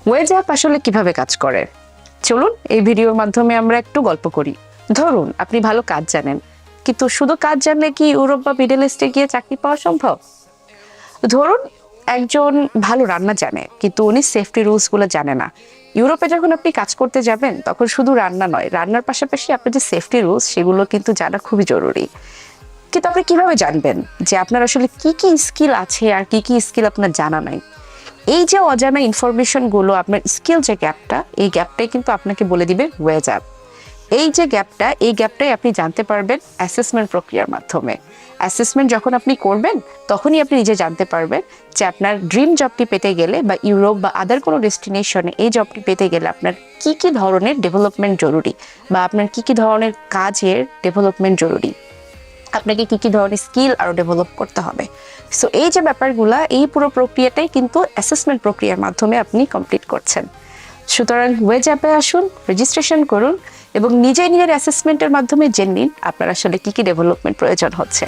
Wedge app আসলে কিভাবে কাজ করে চলুন এই ভিডিওর মাধ্যমে আমরা একটু গল্প করি। ধরুন আপনি ভালো কাজ জানেন, কিন্তু শুধু কাজ জানলে কি ইউরোপ বা মিডল ইস্টে গিয়ে চাকরি পাওয়া সম্ভব? ধরুন একজন ভালো রান্না জানে, কিন্তু উনি সেফটি রুলস গুলো জানে না। ইউরোপে যখন আপনি কাজ করতে যাবেন তখন শুধু রান্না নয়, রান্নার পাশাপাশি আপনার যে সেফটি রুলস সেগুলো কিন্তু জানা খুবই জরুরি। কিন্তু আপনি কিভাবে জানবেন যে আপনার আসলে কি কি স্কিল আছে আর কি কি স্কিল আপনার জানা নাই? এই যে অজানা ইনফরমেশন গুলো, আপনার স্কিল যে গ্যাপটা, এই গ্যাপটাই কিন্তু আপনাকে বলে দিবে ওয়েজ অ্যাপ। এই গ্যাপটাই আপনি জানতে পারবেন অ্যাসেসমেন্ট প্রক্রিয়ার মাধ্যমে। অ্যাসেসমেন্ট যখন আপনি করবেন তখনই আপনি নিজে জানতে পারবেন যে আপনার ড্রিম জবটি পেতে গেলে বা ইউরোপ বা আদার কোনো ডেস্টিনেশনে এই জবটি পেতে গেলে আপনার কি কি ধরনের ডেভেলপমেন্ট জরুরি, বা আপনার কি কি ধরনের কাজের ডেভেলপমেন্ট জরুরি, আপনাকে কি কি ধরনের স্কিল আরো ডেভেলপ করতে হবে। সো এই যে ব্যাপারগুলা, এই পুরো প্রক্রিয়াটাই কিন্তু অ্যাসেসমেন্ট প্রক্রিয়ার মাধ্যমে আপনি কমপ্লিট করছেন। সুতরাং ওয়েজ অ্যাপে আসুন, রেজিস্ট্রেশন করুন এবং নিজের অ্যাসেসমেন্টের মাধ্যমে জেনে নিন আপনার আসলে কি কি ডেভেলপমেন্ট প্রয়োজন হচ্ছে।